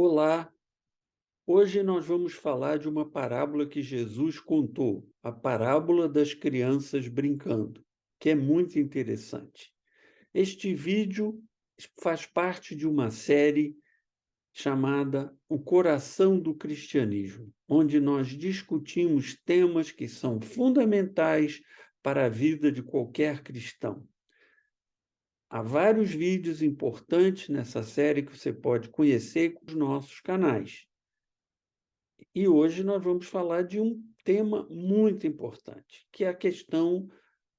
Olá, hoje nós vamos falar de uma parábola que Jesus contou, a parábola das crianças brincando, que é muito interessante. Este vídeo faz parte de uma série chamada O Coração do Cristianismo, onde nós discutimos temas que são fundamentais para a vida de qualquer cristão. Há vários vídeos importantes nessa série que você pode conhecer com os nossos canais. E hoje nós vamos falar de um tema muito importante, que é a questão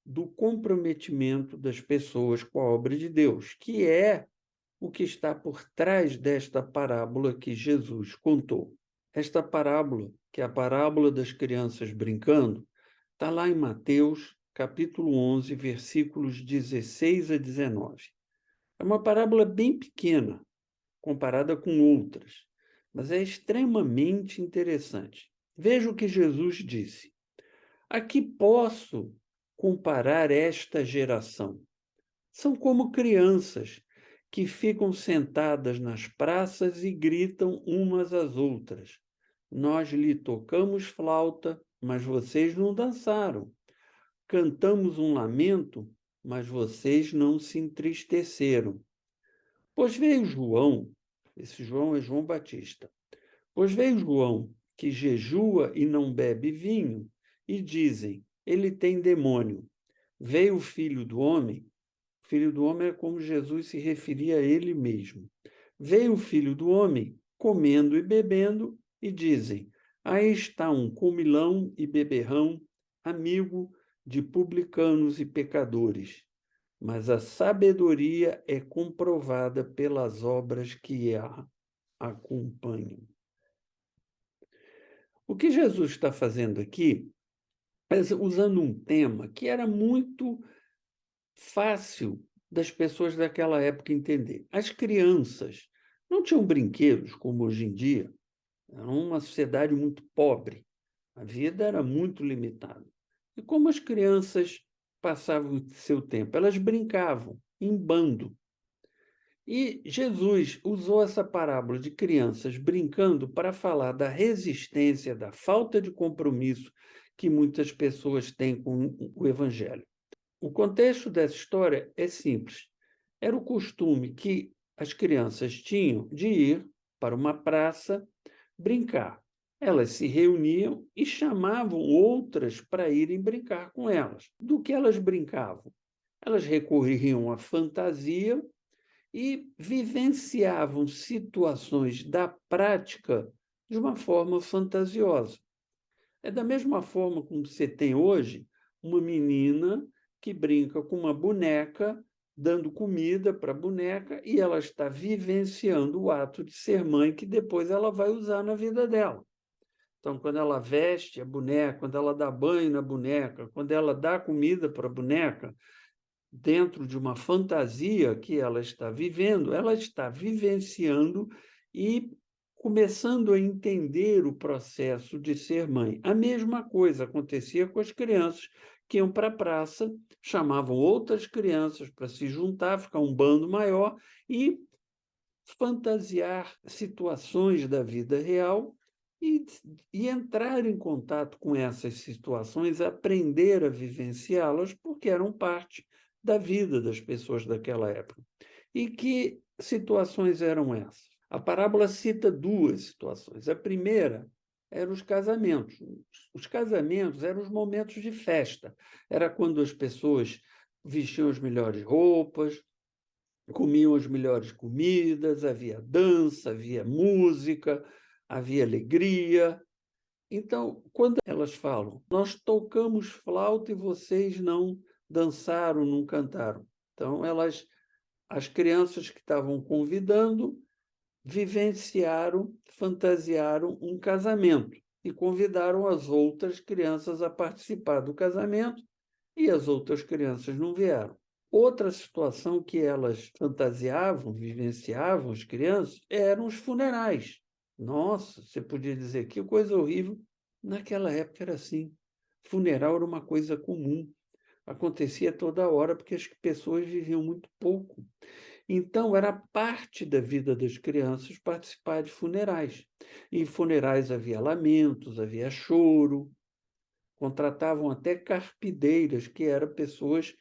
do comprometimento das pessoas com a obra de Deus, que é o que está por trás desta parábola que Jesus contou. Esta parábola, que é a parábola das crianças brincando, está lá em Mateus, capítulo 11, versículos 16 a 19. É uma parábola bem pequena, comparada com outras, mas é extremamente interessante. Veja o que Jesus disse: a que posso comparar esta geração? São como crianças que ficam sentadas nas praças e gritam umas às outras. Nós lhe tocamos flauta, mas vocês não dançaram. Cantamos um lamento, mas vocês não se entristeceram. Pois veio João, esse João é João Batista. Pois veio João, que jejua e não bebe vinho, e dizem, ele tem demônio. Veio o filho do homem é como Jesus se referia a ele mesmo. Veio o filho do homem, comendo e bebendo, e dizem, aí está um comilão e beberrão, amigo de publicanos e pecadores. Mas a sabedoria é comprovada pelas obras que a acompanham. O que Jesus está fazendo aqui é usando um tema que era muito fácil das pessoas daquela época entender. As crianças não tinham brinquedos como hoje em dia, era uma sociedade muito pobre, a vida era muito limitada. E como as crianças passavam seu tempo? Elas brincavam em bando. E Jesus usou essa parábola de crianças brincando para falar da resistência, da falta de compromisso que muitas pessoas têm com o Evangelho. O contexto dessa história é simples. Era o costume que as crianças tinham de ir para uma praça brincar. Elas se reuniam e chamavam outras para irem brincar com elas. Do que elas brincavam? Elas recorriam à fantasia e vivenciavam situações da prática de uma forma fantasiosa. É da mesma forma como você tem hoje uma menina que brinca com uma boneca, dando comida para a boneca, e ela está vivenciando o ato de ser mãe que depois ela vai usar na vida dela. Então, quando ela veste a boneca, quando ela dá banho na boneca, quando ela dá comida para a boneca, dentro de uma fantasia que ela está vivendo, ela está vivenciando e começando a entender o processo de ser mãe. A mesma coisa acontecia com as crianças que iam para a praça, chamavam outras crianças para se juntar, ficar um bando maior e fantasiar situações da vida real e, e entrar em contato com essas situações, aprender a vivenciá-las, porque eram parte da vida das pessoas daquela época. E que situações eram essas? A parábola cita duas situações. A primeira eram os casamentos. Os casamentos eram os momentos de festa. Era quando as pessoas vestiam as melhores roupas, comiam as melhores comidas, havia dança, havia música, havia alegria. Então, quando elas falam, nós tocamos flauta e vocês não dançaram, não cantaram. Então, as crianças que estavam convidando, vivenciaram, fantasiaram um casamento e convidaram as outras crianças a participar do casamento e as outras crianças não vieram. Outra situação que elas fantasiavam, vivenciavam, as crianças, eram os funerais. Nossa, você podia dizer que coisa horrível. Naquela época era assim. Funeral era uma coisa comum. Acontecia toda hora porque as pessoas viviam muito pouco. Então, era parte da vida das crianças participar de funerais. Em funerais havia lamentos, havia choro, contratavam até carpideiras, que eram pessoas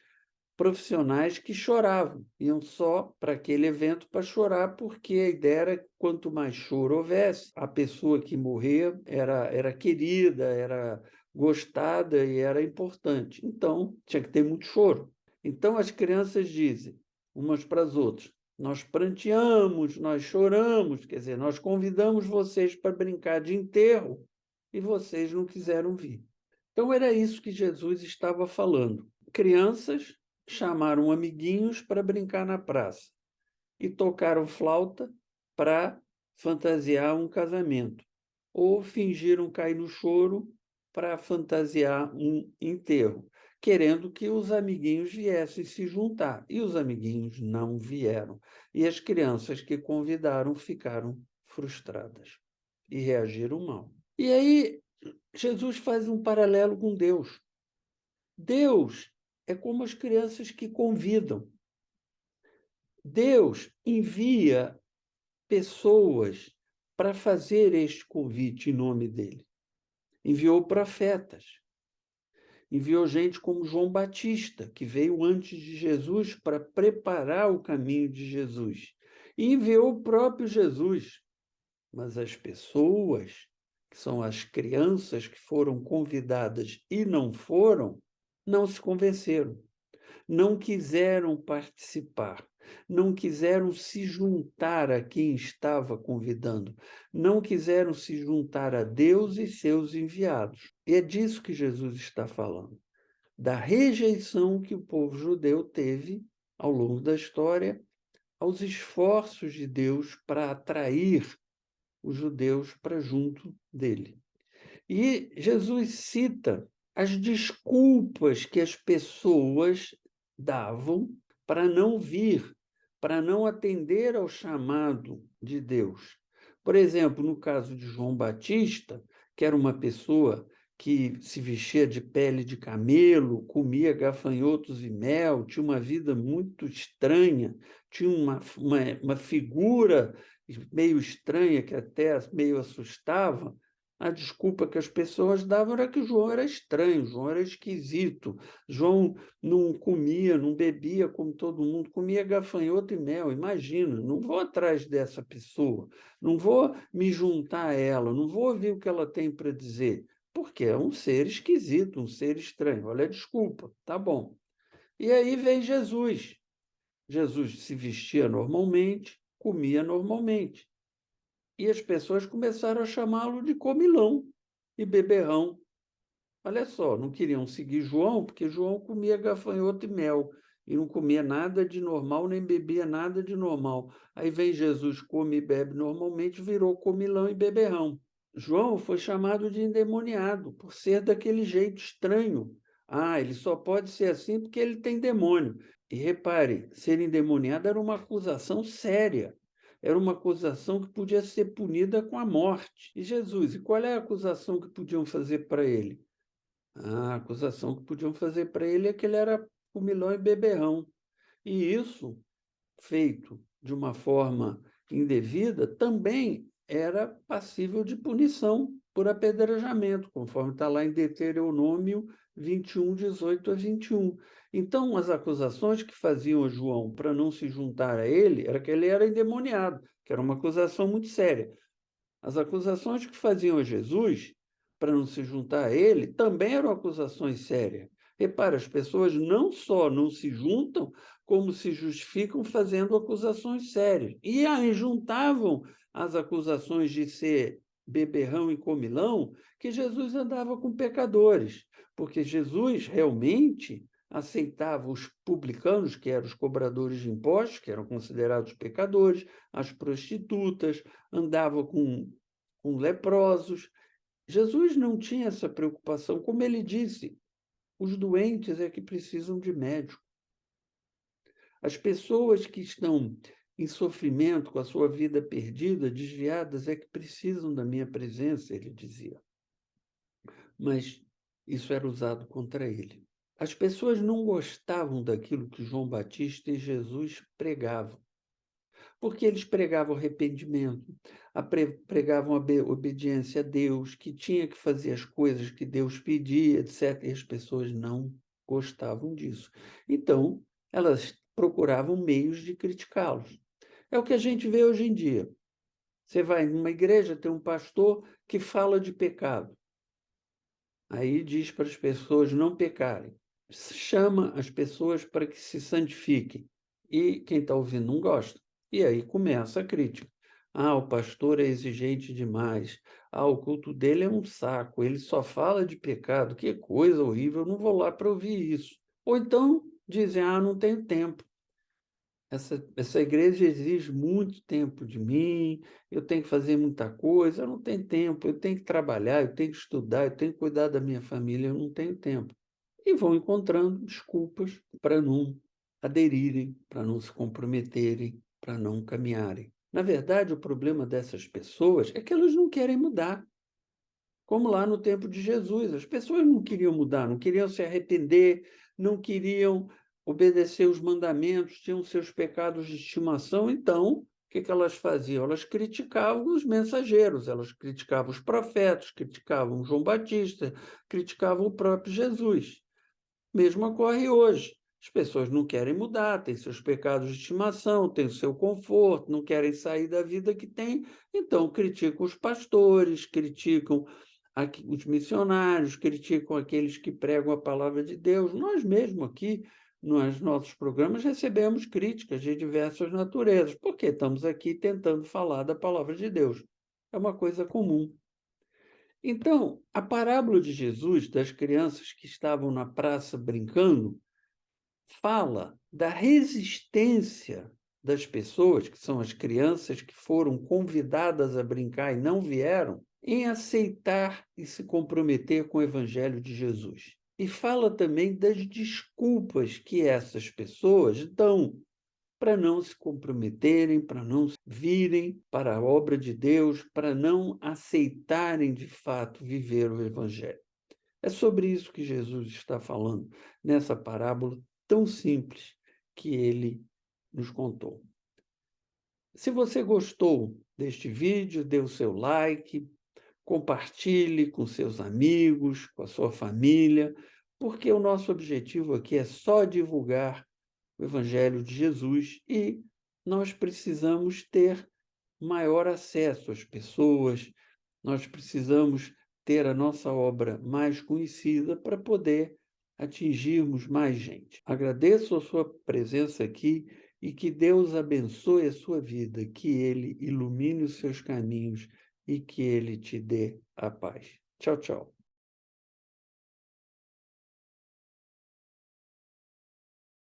profissionais que choravam, iam só para aquele evento para chorar, porque a ideia era que quanto mais choro houvesse, a pessoa que morria era querida, era gostada e era importante. Então, tinha que ter muito choro. Então, as crianças dizem, umas para as outras, nós pranteamos, nós choramos, quer dizer, nós convidamos vocês para brincar de enterro e vocês não quiseram vir. Então, era isso que Jesus estava falando. Crianças chamaram amiguinhos para brincar na praça e tocaram flauta para fantasiar um casamento, ou fingiram cair no choro para fantasiar um enterro, querendo que os amiguinhos viessem se juntar. E os amiguinhos não vieram. E as crianças que convidaram ficaram frustradas e reagiram mal. E aí, Jesus faz um paralelo com Deus. Deus é como as crianças que convidam. Deus envia pessoas para fazer este convite em nome dele. Enviou profetas, enviou gente como João Batista, que veio antes de Jesus para preparar o caminho de Jesus. E enviou o próprio Jesus. Mas as pessoas, que são as crianças que foram convidadas e não foram, não se convenceram. Não quiseram participar, não quiseram se juntar a quem estava convidando, não quiseram se juntar a Deus e seus enviados. E é disso que Jesus está falando, da rejeição que o povo judeu teve ao longo da história aos esforços de Deus para atrair os judeus para junto dele. E Jesus cita as desculpas que as pessoas davam para não vir, para não atender ao chamado de Deus. Por exemplo, no caso de João Batista, que era uma pessoa que se vestia de pele de camelo, comia gafanhotos e mel, tinha uma vida muito estranha, tinha uma figura meio estranha que até meio assustava. A desculpa que as pessoas davam era que João era estranho, João era esquisito, João não comia, não bebia como todo mundo, comia gafanhoto e mel. Imagina, não vou atrás dessa pessoa, não vou me juntar a ela, não vou ouvir o que ela tem para dizer, porque é um ser esquisito, um ser estranho. Olha a desculpa, tá bom. E aí vem Jesus. Jesus se vestia normalmente, comia normalmente. E as pessoas começaram a chamá-lo de comilão e beberrão. Olha só, não queriam seguir João, porque João comia gafanhoto e mel, e não comia nada de normal, nem bebia nada de normal. Aí vem Jesus, come e bebe normalmente, virou comilão e beberrão. João foi chamado de endemoniado, por ser daquele jeito estranho. Ah, ele só pode ser assim porque ele tem demônio. E repare, ser endemoniado era uma acusação séria. Era uma acusação que podia ser punida com a morte. E Jesus, e qual é a acusação que podiam fazer para ele? A acusação que podiam fazer para ele é que ele era comilão e beberrão. E isso, feito de uma forma indevida, também era passível de punição por apedrejamento, conforme está lá em Deuteronômio 21, 18 a 21. Então, as acusações que faziam a João para não se juntar a ele era que ele era endemoniado, que era uma acusação muito séria. As acusações que faziam a Jesus para não se juntar a ele também eram acusações sérias. Repara, as pessoas não só não se juntam, como se justificam fazendo acusações sérias. E aí juntavam as acusações de ser beberrão e comilão, que Jesus andava com pecadores, porque Jesus realmente aceitava os publicanos, que eram os cobradores de impostos, que eram considerados pecadores, as prostitutas, andava com leprosos. Jesus não tinha essa preocupação. Como ele disse, os doentes é que precisam de médico. As pessoas que estão em sofrimento, com a sua vida perdida, desviadas, é que precisam da minha presença, ele dizia. Mas isso era usado contra ele. As pessoas não gostavam daquilo que João Batista e Jesus pregavam. porque eles pregavam arrependimento, pregavam a obediência a Deus, que tinha que fazer as coisas que Deus pedia, etc. E as pessoas não gostavam disso. Então, elas procuravam meios de criticá-los. É o que a gente vê hoje em dia. Você vai numa igreja, tem um pastor que fala de pecado. Aí diz para as pessoas não pecarem. Chama as pessoas para que se santifiquem. E quem está ouvindo não gosta. E aí começa a crítica. Ah, o pastor é exigente demais. Ah, o culto dele é um saco. Ele só fala de pecado. Que coisa horrível, eu não vou lá para ouvir isso. Ou então dizem, ah, não tenho tempo. Essa igreja exige muito tempo de mim, eu tenho que fazer muita coisa, eu não tenho tempo, eu tenho que trabalhar, eu tenho que estudar, eu tenho que cuidar da minha família, eu não tenho tempo. E vão encontrando desculpas para não aderirem, para não se comprometerem, para não caminharem. Na verdade, o problema dessas pessoas é que elas não querem mudar. Como lá no tempo de Jesus, as pessoas não queriam mudar, não queriam se arrepender, não queriam obedecer os mandamentos, tinham seus pecados de estimação, então, o que elas faziam? Elas criticavam os mensageiros, elas criticavam os profetas, criticavam João Batista, criticavam o próprio Jesus. Mesmo ocorre hoje. As pessoas não querem mudar, têm seus pecados de estimação, têm o seu conforto, não querem sair da vida que têm, então criticam os pastores, criticam os missionários, criticam aqueles que pregam a palavra de Deus. Nós mesmo aqui, nos nossos programas, recebemos críticas de diversas naturezas, porque estamos aqui tentando falar da palavra de Deus. É uma coisa comum. Então, a parábola de Jesus, das crianças que estavam na praça brincando, fala da resistência das pessoas, que são as crianças que foram convidadas a brincar e não vieram, em aceitar e se comprometer com o Evangelho de Jesus. E fala também das desculpas que essas pessoas dão para não se comprometerem, para não virem para a obra de Deus, para não aceitarem de fato viver o Evangelho. É sobre isso que Jesus está falando nessa parábola tão simples que ele nos contou. Se você gostou deste vídeo, dê o seu like, compartilhe com seus amigos, com a sua família, porque o nosso objetivo aqui é só divulgar o Evangelho de Jesus e nós precisamos ter maior acesso às pessoas, nós precisamos ter a nossa obra mais conhecida para poder atingirmos mais gente. Agradeço a sua presença aqui e que Deus abençoe a sua vida, que Ele ilumine os seus caminhos e que Ele te dê a paz. Tchau, tchau.